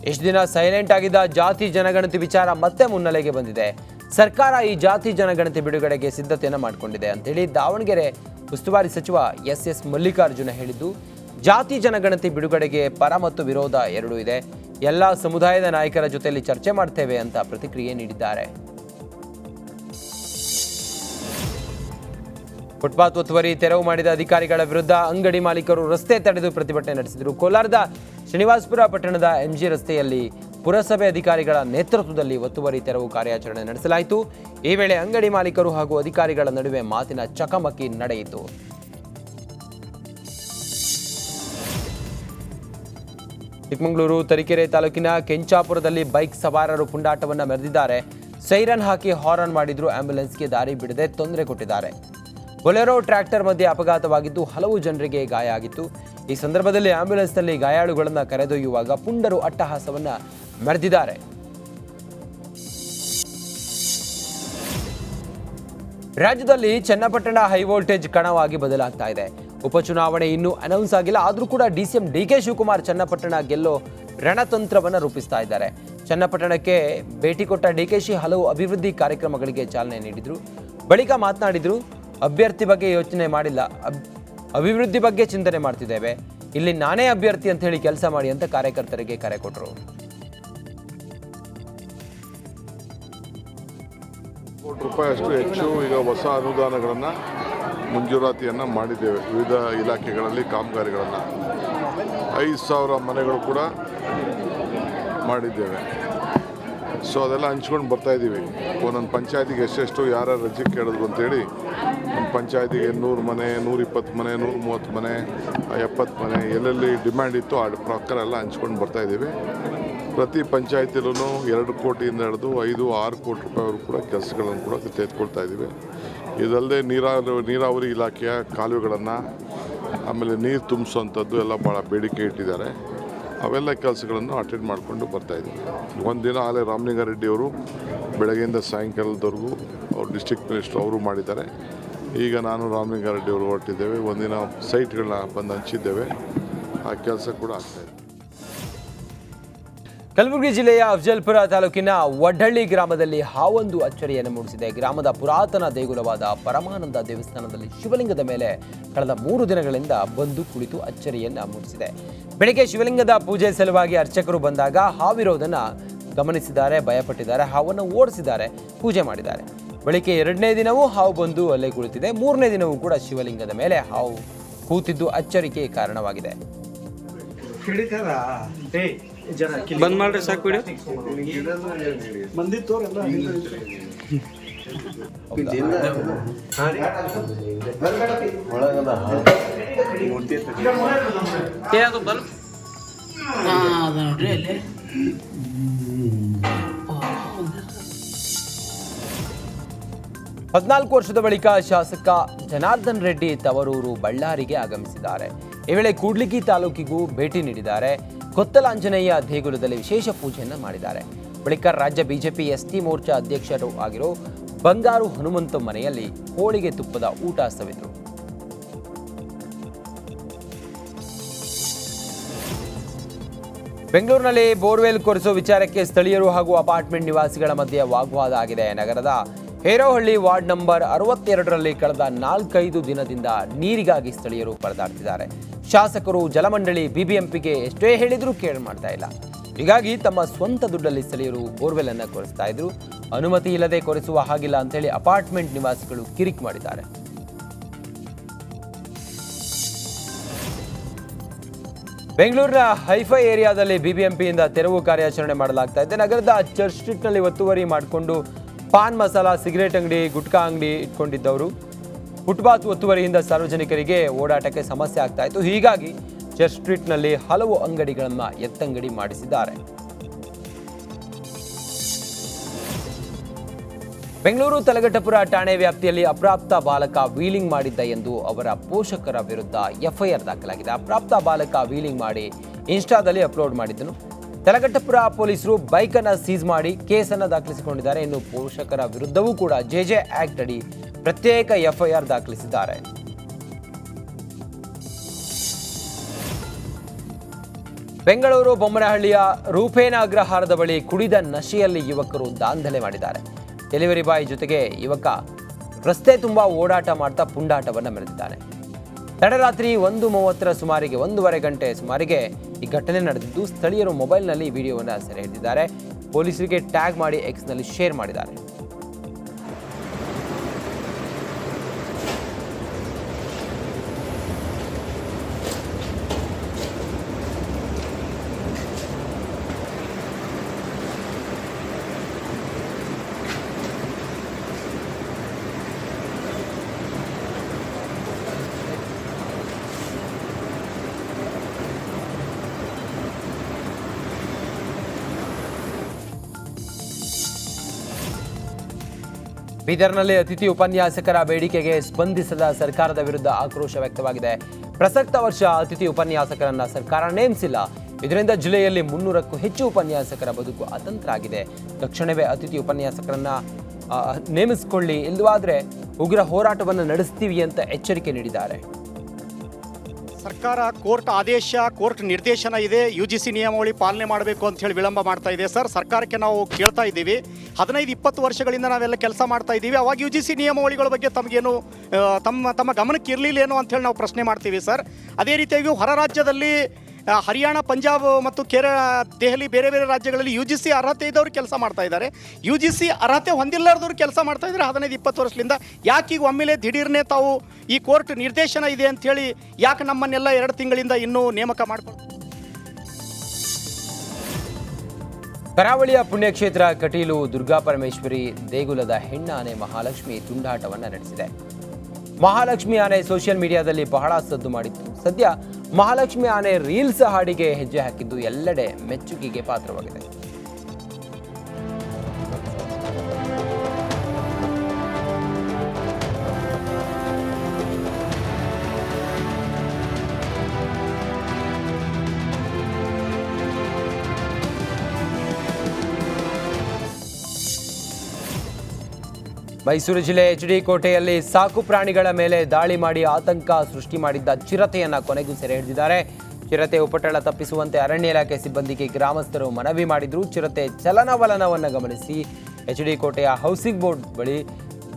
ಇಷ್ಟು ದಿನ ಸೈಲೆಂಟ್ ಆಗಿದ್ದ ಜಾತಿ ಜನಗಣತಿ ವಿಚಾರ ಮತ್ತೆ ಮುನ್ನೆಲೆಗೆ ಬಂದಿದೆ. ಸರ್ಕಾರ ಈ ಜಾತಿ ಜನಗಣತಿ ಬಿಡುಗಡೆಗೆ ಸಿದ್ಧತೆಯನ್ನು ಮಾಡಿಕೊಂಡಿದೆ ಅಂತೇಳಿ ದಾವಣಗೆರೆ ಉಸ್ತುವಾರಿ ಸಚಿವ ಎಸ್ ಮಲ್ಲಿಕಾರ್ಜುನ ಹೇಳಿದ್ದು, ಜಾತಿ ಜನಗಣತಿ ಬಿಡುಗಡೆಗೆ ಪರ ಮತ್ತು ವಿರೋಧ ಎರಡೂ ಇದೆ. ಎಲ್ಲ ಸಮುದಾಯದ ನಾಯಕರ ಜೊತೆಯಲ್ಲಿ ಚರ್ಚೆ ಮಾಡ್ತೇವೆ ಅಂತ ಪ್ರತಿಕ್ರಿಯೆ ನೀಡಿದ್ದಾರೆ. ಫುಟ್ಪಾತ್ ಒತ್ತುವರಿ ತೆರವು ಮಾಡಿದ ಅಧಿಕಾರಿಗಳ ವಿರುದ್ಧ ಅಂಗಡಿ ಮಾಲೀಕರು ರಸ್ತೆ ತಡೆದು ಪ್ರತಿಭಟನೆ ನಡೆಸಿದರು. ಕೋಲಾರದ ಶ್ರೀನಿವಾಸಪುರ ಪಟ್ಟಣದ ಎಂಜಿ ರಸ್ತೆಯಲ್ಲಿ ಪುರಸಭೆ ಅಧಿಕಾರಿಗಳ ನೇತೃತ್ವದಲ್ಲಿ ಒತ್ತುವರಿ ತೆರವು ಕಾರ್ಯಾಚರಣೆ ನಡೆಸಲಾಯಿತು. ಈ ವೇಳೆ ಅಂಗಡಿ ಮಾಲೀಕರು ಹಾಗೂ ಅಧಿಕಾರಿಗಳ ನಡುವೆ ಮಾತಿನ ಚಕಮಕಿ ನಡೆಯಿತು. ಚಿಕ್ಕಮಗಳೂರು ತರೀಕೆರೆ ತಾಲೂಕಿನ ಕೆಂಚಾಪುರದಲ್ಲಿ ಬೈಕ್ ಸವಾರರು ಪುಂಡಾಟವನ್ನು ಮೆರೆದಿದ್ದಾರೆ. ಸೈರನ್ ಹಾಕಿ ಹಾರನ್ ಮಾಡಿದ್ರು. ಆಂಬ್ಯುಲೆನ್ಸ್ಗೆ ದಾರಿ ಬಿಡದೆ ತೊಂದರೆ ಕೊಟ್ಟಿದ್ದಾರೆ. ಬೊಲೆರೋ ಟ್ರ್ಯಾಕ್ಟರ್ ಮಧ್ಯೆ ಅಪಘಾತವಾಗಿದ್ದು ಹಲವು ಜನರಿಗೆ ಗಾಯ ಆಗಿತ್ತು. ಈ ಸಂದರ್ಭದಲ್ಲಿ ಆಂಬ್ಯುಲೆನ್ಸ್ನಲ್ಲಿ ಗಾಯಾಳುಗಳನ್ನು ಕರೆದೊಯ್ಯುವಾಗ ಪುಂಡರು ಅಟ್ಟಹಾಸವನ್ನ ಮೆರೆದಿದ್ದಾರೆ. ರಾಜ್ಯದಲ್ಲಿ ಚನ್ನಪಟ್ಟಣ ಹೈವೋಲ್ಟೇಜ್ ಕಣವಾಗಿ ಬದಲಾಗ್ತಾ ಇದೆ. ಉಪಚುನಾವಣೆ ಇನ್ನೂ ಅನೌನ್ಸ್ ಆಗಿಲ್ಲ. ಆದರೂ ಕೂಡ ಡಿಸಿಎಂ ಡಿಕೆ ಶಿವಕುಮಾರ್ ಚನ್ನಪಟ್ಟಣ ಗೆಲ್ಲೋ ರಣತಂತ್ರವನ್ನು ರೂಪಿಸ್ತಾ ಇದ್ದಾರೆ. ಚನ್ನಪಟ್ಟಣಕ್ಕೆ ಭೇಟಿ ಕೊಟ್ಟ ಡಿಕೆಶಿ ಹಲವು ಅಭಿವೃದ್ಧಿ ಕಾರ್ಯಕ್ರಮಗಳಿಗೆ ಚಾಲನೆ ನೀಡಿದ್ರು. ಬಳಿಕ ಮಾತನಾಡಿದ್ರು, ಅಭ್ಯರ್ಥಿ ಬಗ್ಗೆ ಯೋಚನೆ ಮಾಡಿಲ್ಲ, ಅಭಿವೃದ್ಧಿ ಬಗ್ಗೆ ಚಿಂತನೆ ಮಾಡ್ತಿದ್ದೇವೆ. ಇಲ್ಲಿ ನಾನೇ ಅಭ್ಯರ್ಥಿ ಅಂತ ಹೇಳಿ ಕೆಲಸ ಮಾಡಿ ಅಂತ ಕಾರ್ಯಕರ್ತರಿಗೆ ಕರೆ ಕೊಟ್ಟರು. ಕೋಟಿ ರೂಪಾಯಿಯಷ್ಟು ಹೆಚ್ಚು ಈಗ ಹೊಸ ಅನುದಾನಗಳನ್ನು ಮಂಜೂರಾತಿಯನ್ನು ಮಾಡಿದ್ದೇವೆ. ವಿವಿಧ ಇಲಾಖೆಗಳಲ್ಲಿ ಕಾಮಗಾರಿಗಳನ್ನು 5,000 ಮನೆಗಳು ಕೂಡ ಮಾಡಿದ್ದೇವೆ. ಸೊ ಅದೆಲ್ಲ ಹಂಚ್ಕೊಂಡು ಬರ್ತಾಯಿದ್ದೀವಿ. ಒಂದೊಂದು ಪಂಚಾಯತಿಗೆ ಎಷ್ಟೆಷ್ಟು ಯಾರ್ಯಾರು ರಜೆ ಕೇಳಿದ್ರು ಅಂತೇಳಿ ಒಂದು ಪಂಚಾಯತಿಗೆ 100 ಮನೆ, 120 ಮನೆ, 130 ಮನೆ, 70 ಮನೆ ಎಲ್ಲೆಲ್ಲಿ ಡಿಮ್ಯಾಂಡ್ ಇತ್ತು ಆ ಪ್ರಕಾರ ಎಲ್ಲ ಹಂಚ್ಕೊಂಡು ಬರ್ತಾಯಿದ್ದೀವಿ. ಪ್ರತಿ ಪಂಚಾಯತಿಲೂ 2 ಕೋಟಿಯಿಂದ ಹಿಡಿದು 5-6 ಕೋಟಿ ರೂಪಾಯಿವರೆಗೂ ಕೂಡ ಕೆಲಸಗಳನ್ನು ಕೂಡ ತೆಗೆದುಕೊಳ್ತಾ ಇದ್ದೀವಿ. ಇದಲ್ಲದೆ ನೀರಾವರಿ ಇಲಾಖೆಯ ಕಾಲುವೆಗಳನ್ನು ಆಮೇಲೆ ನೀರು ತುಂಬಿಸುವಂಥದ್ದು ಎಲ್ಲ ಭಾಳ ಬೇಡಿಕೆ ಇಟ್ಟಿದ್ದಾರೆ. ಅವೆಲ್ಲ ಕೆಲಸಗಳನ್ನು ಅಟೆಂಡ್ ಮಾಡಿಕೊಂಡು ಬರ್ತಾಯಿದ್ದೀವಿ. ಒಂದಿನ ಆಲೇ ರಾಮಲಿಂಗಾರೆಡ್ಡಿಯವರು ಬೆಳಗ್ಗೆಯಿಂದ ಸಾಯಂಕಾಲದವರೆಗೂ ಅವ್ರು ಡಿಸ್ಟ್ರಿಕ್ಟ್ ಮಿನಿಸ್ಟರ್ ಅವರು ಮಾಡಿದ್ದಾರೆ. ಈಗ ನಾನು ರಾಮಲಿಂಗಾರೆಡ್ಡಿಯವರು ಹೊರಟಿದ್ದೇವೆ. ಒಂದಿನ ಸೈಟ್ಗಳನ್ನ ಬಂದು ಹಂಚಿದ್ದೇವೆ. ಆ ಕೆಲಸ ಕೂಡ ಆಗ್ತಾಯಿದೆ. ಕಲಬುರಗಿ ಜಿಲ್ಲೆಯ ಅಫಜಲ್ಪುರ ತಾಲೂಕಿನ ವಡ್ಡಳ್ಳಿ ಗ್ರಾಮದಲ್ಲಿ ಹಾವೊಂದು ಅಚ್ಚರಿಯನ್ನು ಮೂಡಿಸಿದೆ. ಗ್ರಾಮದ ಪುರಾತನ ದೇಗುಲವಾದ ಪರಮಾನಂದ ದೇವಸ್ಥಾನದಲ್ಲಿ ಶಿವಲಿಂಗದ ಮೇಲೆ ಕಳೆದ 3 ದಿನಗಳಿಂದ ಬಂದು ಕುಳಿತು ಅಚ್ಚರಿಯನ್ನ ಮೂಡಿಸಿದೆ. ಬೆಳಗ್ಗೆ ಶಿವಲಿಂಗದ ಪೂಜೆ ಸಲುವಾಗಿ ಅರ್ಚಕರು ಬಂದಾಗ ಹಾವಿರೋದನ್ನ ಗಮನಿಸಿದ್ದಾರೆ, ಭಯಪಟ್ಟಿದ್ದಾರೆ, ಹಾವನ್ನು ಓಡಿಸಿದ್ದಾರೆ, ಪೂಜೆ ಮಾಡಿದ್ದಾರೆ. ಬಳಿಕ 2ನೇ ದಿನವೂ ಹಾವು ಬಂದು ಅಲ್ಲೇ ಕುಳಿತಿದೆ. 3ನೇ ದಿನವೂ ಕೂಡ ಶಿವಲಿಂಗದ ಮೇಲೆ ಹಾವು ಕೂತಿದ್ದು ಅಚ್ಚರಿಗೆ ಕಾರಣವಾಗಿದೆ. ಬಂದ್ ಮಾಡ್ರಿ ಸಾಕು ಬಿಡಿ. ಮಂದಿ ತೋರೆಲ್ಲ ನೋಡ್ರಿ ಅಲ್ಲಿ 14 ವರ್ಷದ ಬಳಿಕ ಶಾಸಕ ಜನಾರ್ದನ್ ರೆಡ್ಡಿ ತವರೂರು ಬಳ್ಳಾರಿಗೆ ಆಗಮಿಸಿದ್ದಾರೆ. ಈ ವೇಳೆ ಕೂಡ್ಲಿಗಿ ತಾಲೂಕಿಗೂ ಭೇಟಿ ನೀಡಿದ್ದಾರೆ. ಕೊತ್ತಲಾಂಜನೇಯ ದೇಗುಲದಲ್ಲಿ ವಿಶೇಷ ಪೂಜೆಯನ್ನು ಮಾಡಿದ್ದಾರೆ. ಬಳಿಕ ರಾಜ್ಯ ಬಿಜೆಪಿ ಎಸ್ಟಿ ಮೋರ್ಚಾ ಅಧ್ಯಕ್ಷರು ಆಗಿರೋ ಬಂಗಾರು ಹನುಮಂತ ಮನೆಯಲ್ಲಿ ಹೋಳಿಗೆ ತುಪ್ಪದ ಊಟ ಸವಿದರು. ಬೆಂಗಳೂರಿನಲ್ಲಿ ಬೋರ್ವೆಲ್ ಕೊರೆಸೋ ವಿಚಾರಕ್ಕೆ ಸ್ಥಳೀಯರು ಹಾಗೂ ಅಪಾರ್ಟ್ಮೆಂಟ್ ನಿವಾಸಿಗಳ ಮಧ್ಯೆ ವಾಗ್ವಾದ ಆಗಿದೆ. ನಗರದ ಹೇರೋಹಳ್ಳಿ ವಾರ್ಡ್ ನಂಬರ್ 62ರಲ್ಲಿ ಕಳೆದ 4-5 ದಿನದಿಂದ ನೀರಿಗಾಗಿ ಸ್ಥಳೀಯರು ಪರದಾಡ್ತಿದ್ದಾರೆ. ಶಾಸಕರು, ಜಲಮಂಡಳಿ, ಬಿಬಿಎಂಪಿಗೆ ಎಷ್ಟೇ ಹೇಳಿದ್ರೂ ಕೇಳಿ ಮಾಡ್ತಾ ಇಲ್ಲ. ಹೀಗಾಗಿ ತಮ್ಮ ಸ್ವಂತ ದುಡ್ಡಲ್ಲಿ ಸ್ಥಳೀಯರು ಬೋರ್ವೆಲ್ ಅನ್ನು ಕೊರೆಸ್ತಾ ಇದ್ರು. ಅನುಮತಿ ಇಲ್ಲದೆ ಕೊರೆಸುವ ಹಾಗಿಲ್ಲ ಅಂತ ಹೇಳಿ ಅಪಾರ್ಟ್ಮೆಂಟ್ ನಿವಾಸಿಗಳು ಕಿರಿಕ್ ಮಾಡಿದ್ದಾರೆ. ಬೆಂಗಳೂರಿನ ಹೈಫೈ ಏರಿಯಾದಲ್ಲಿ ಬಿಬಿಎಂಪಿಯಿಂದ ತೆರವು ಕಾರ್ಯಾಚರಣೆ ಮಾಡಲಾಗ್ತಾ ಇದೆ. ನಗರದ ಚರ್ಚ್ ಸ್ಟ್ರೀಟ್ನಲ್ಲಿ ಒತ್ತುವರಿ ಮಾಡಿಕೊಂಡು ಪಾನ್ ಮಸಾಲ, ಸಿಗರೇಟ್ ಅಂಗಡಿ, ಗುಟ್ಕಾ ಅಂಗಡಿ ಇಟ್ಕೊಂಡಿದ್ದವರು ಫುಟ್ಪಾತ್ ಒತ್ತುವರಿಯಿಂದ ಸಾರ್ವಜನಿಕರಿಗೆ ಓಡಾಟಕ್ಕೆ ಸಮಸ್ಯೆ ಆಗ್ತಾ ಇತ್ತು. ಹೀಗಾಗಿ ಚರ್ಚ್ ಸ್ಟ್ರೀಟ್ನಲ್ಲಿ ಹಲವು ಅಂಗಡಿಗಳನ್ನು ಎತ್ತಂಗಡಿ ಮಾಡಿಸಿದ್ದಾರೆ. ಬೆಂಗಳೂರು ತಲಘಟ್ಟಪುರ ಠಾಣೆ ವ್ಯಾಪ್ತಿಯಲ್ಲಿ ಅಪ್ರಾಪ್ತ ಬಾಲಕ ವೀಲಿಂಗ್ ಮಾಡಿದ್ದ ಎಂದು ಅವರ ಪೋಷಕರ ವಿರುದ್ಧ ಎಫ್ಐಆರ್ ದಾಖಲಾಗಿದೆ. ಅಪ್ರಾಪ್ತ ಬಾಲಕ ವೀಲಿಂಗ್ ಮಾಡಿ ಇನ್ಸ್ಟಾದಲ್ಲಿ ಅಪ್ಲೋಡ್ ಮಾಡಿದ್ದನು. ತಲಘಟ್ಟಪುರ ಪೊಲೀಸರು ಬೈಕ್ ಅನ್ನು ಸೀಸ್ ಮಾಡಿ ಕೇಸನ್ನು ದಾಖಲಿಸಿಕೊಂಡಿದ್ದಾರೆ. ಇನ್ನು ಪೋಷಕರ ವಿರುದ್ಧವೂ ಕೂಡ ಜೆಜೆ ಆಕ್ಟ್ ಅಡಿ ಪ್ರತ್ಯೇಕ ಎಫ್ಐಆರ್ ದಾಖಲಿಸಿದ್ದಾರೆ. ಬೆಂಗಳೂರು ಬೊಮ್ಮನಹಳ್ಳಿಯ ರೂಪೇನ ಅಗ್ರಹಾರದ ಬಳಿ ಕುಡಿದ ನಶೆಯಲ್ಲಿ ಯುವಕರು ದಾಂಧಲೆ ಮಾಡಿದ್ದಾರೆ. ಡೆಲಿವರಿ ಬಾಯ್ ಜೊತೆಗೆ ಯುವಕ ರಸ್ತೆ ತುಂಬಾ ಓಡಾಟ ಮಾಡ್ತಾ ಪುಂಡಾಟವನ್ನು ಮೆರೆದಿದ್ದಾನೆ. ತಡರಾತ್ರಿ 1:30 ಸುಮಾರಿಗೆ 1:15 ಗಂಟೆ ಸುಮಾರಿಗೆ ಈ ಘಟನೆ ನಡೆದಿದ್ದು, ಸ್ಥಳೀಯರು ಮೊಬೈಲ್ನಲ್ಲಿ ವಿಡಿಯೋವನ್ನು ಸೆರೆ ಹಿಡಿದಿದ್ದಾರೆ. ಪೊಲೀಸರಿಗೆ ಟ್ಯಾಗ್ ಮಾಡಿ ಎಕ್ಸ್ನಲ್ಲಿ ಶೇರ್ ಮಾಡಿದ್ದಾರೆ. ಬೀದರ್ನಲ್ಲಿ ಅತಿಥಿ ಉಪನ್ಯಾಸಕರ ಬೇಡಿಕೆಗೆ ಸ್ಪಂದಿಸದ ಸರ್ಕಾರದ ವಿರುದ್ಧ ಆಕ್ರೋಶ ವ್ಯಕ್ತವಾಗಿದೆ. ಪ್ರಸಕ್ತ ವರ್ಷ ಅತಿಥಿ ಉಪನ್ಯಾಸಕರನ್ನ ಸರ್ಕಾರ ನೇಮಿಸಿಲ್ಲ. ಇದರಿಂದ ಜಿಲ್ಲೆಯಲ್ಲಿ 300ಕ್ಕೂ ಹೆಚ್ಚು ಉಪನ್ಯಾಸಕರ ಬದುಕು ಅತಂತ್ರ ಆಗಿದೆ. ತಕ್ಷಣವೇ ಅತಿಥಿ ಉಪನ್ಯಾಸಕರನ್ನ ನೇಮಿಸಿಕೊಳ್ಳಿ, ಇಲ್ಲವಾದರೆ ಉಗ್ರ ಹೋರಾಟವನ್ನು ನಡೆಸ್ತೀವಿ ಅಂತ ಎಚ್ಚರಿಕೆ ನೀಡಿದ್ದಾರೆ. ಸರ್ಕಾರ ಕೋರ್ಟ್ ಆದೇಶ, ಕೋರ್ಟ್ ನಿರ್ದೇಶನ ಇದೆ, UGC ನಿಯಮಾವಳಿ ಪಾಲನೆ ಮಾಡಬೇಕು ಅಂತ ಹೇಳಿ ವಿಳಂಬ ಮಾಡ್ತಾ ಇದೆ. ಸರ್ಕಾರಕ್ಕೆ ನಾವು ಕೇಳ್ತಾ ಇದ್ದೀವಿ. 15-20 ವರ್ಷಗಳಿಂದ ನಾವೆಲ್ಲ ಕೆಲಸ ಮಾಡ್ತಾ ಇದ್ದೀವಿ. ಅವಾಗ UGC ನಿಯಮಾವಳಿಗಳ ಬಗ್ಗೆ ತಮಗೇನು ತಮ್ಮ ಗಮನಕ್ಕೆ ಇರಲಿಲ್ಲೇನೋ ಅಂಥೇಳಿ ನಾವು ಪ್ರಶ್ನೆ ಮಾಡ್ತೀವಿ ಸರ್. ಅದೇ ರೀತಿಯಾಗಿ ಹೊರ ರಾಜ್ಯದಲ್ಲಿ ಹರಿಯಾಣ, ಪಂಜಾಬ್ ಮತ್ತು ಕೇರಳ, ದೆಹಲಿ, ಬೇರೆ ಬೇರೆ ರಾಜ್ಯಗಳಲ್ಲಿ UGC ಅರ್ಹತೆ ಇದ್ದವರು ಕೆಲಸ ಮಾಡ್ತಾ ಇದ್ದಾರೆ. UGC ಅರ್ಹತೆ ಹೊಂದಿಲ್ಲದವ್ರು ಕೆಲಸ ಮಾಡ್ತಾ ಇದ್ದಾರೆ 15-20 ವರ್ಷದಿಂದ. ಯಾಕೆ ಈಗ ಒಮ್ಮೆಲೆ ದಿಢೀರ್ನೇ ತಾವು ಈ ಕೋರ್ಟ್ ನಿರ್ದೇಶನ ಇದೆ ಅಂಥೇಳಿ ಯಾಕೆ ನಮ್ಮನ್ನೆಲ್ಲ 2 ತಿಂಗಳಿಂದ ಇನ್ನೂ ನೇಮಕ ಮಾಡ್ಕೊಂಡು? ಕರಾವಳಿಯ ಪುಣ್ಯಕ್ಷೇತ್ರ ಕಟೀಲು ದುರ್ಗಾ ಪರಮೇಶ್ವರಿ ದೇಗುಲದ ಹೆಣ್ಣಾನೆ ಮಹಾಲಕ್ಷ್ಮಿ ತುಂಡಾಟವನ್ನು ನಡೆಸಿದೆ. ಮಹಾಲಕ್ಷ್ಮಿ ಆನೆ ಸೋಷಿಯಲ್ ಮೀಡಿಯಾದಲ್ಲಿ ಬಹಳ ಸದ್ದು ಮಾಡಿತ್ತು. ಸದ್ಯ ಮಹಾಲಕ್ಷ್ಮಿ ಆನೆ ರೀಲ್ಸ್ ಹಾಡಿಗೆ ಹೆಜ್ಜೆ ಹಾಕಿದ್ದು ಎಲ್ಲೆಡೆ ಮೆಚ್ಚುಗೆಗೆ ಪಾತ್ರವಾಗಿದೆ. ಮೈಸೂರು ಜಿಲ್ಲೆ HD ಕೋಟೆಯಲ್ಲಿ ಸಾಕು ಪ್ರಾಣಿಗಳ ಮೇಲೆ ದಾಳಿ ಮಾಡಿ ಆತಂಕ ಸೃಷ್ಟಿ ಮಾಡಿದ್ದ ಚಿರತೆಯನ್ನ ಕೊನೆಗೂ ಸೆರೆ ಹಿಡಿದಿದ್ದಾರೆ. ಚಿರತೆ ಉಪಟಳ ತಪ್ಪಿಸುವಂತೆ ಅರಣ್ಯ ಇಲಾಖೆ ಸಿಬ್ಬಂದಿಗೆ ಗ್ರಾಮಸ್ಥರು ಮನವಿ ಮಾಡಿದ್ರು. ಚಿರತೆ ಚಲನವಲನವನ್ನು ಗಮನಿಸಿ HD ಕೋಟೆಯ ಹೌಸಿಂಗ್ ಬೋರ್ಡ್ ಬಳಿ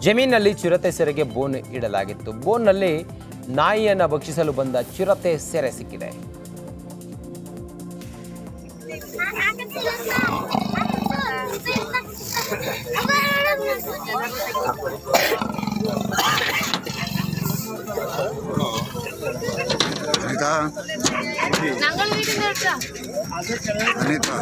ಜಮೀನಿನಲ್ಲಿ ಚಿರತೆ ಸೆರೆಗೆ ಬೋನ್ ಇಡಲಾಗಿತ್ತು. ಬೋನ್ನಲ್ಲಿ ನಾಯಿಯನ್ನು ಭಕ್ಷಿಸಲು ಬಂದ ಚಿರತೆ ಸೆರೆ ಸಿಕ್ಕಿದೆ. ಅನಿತಾ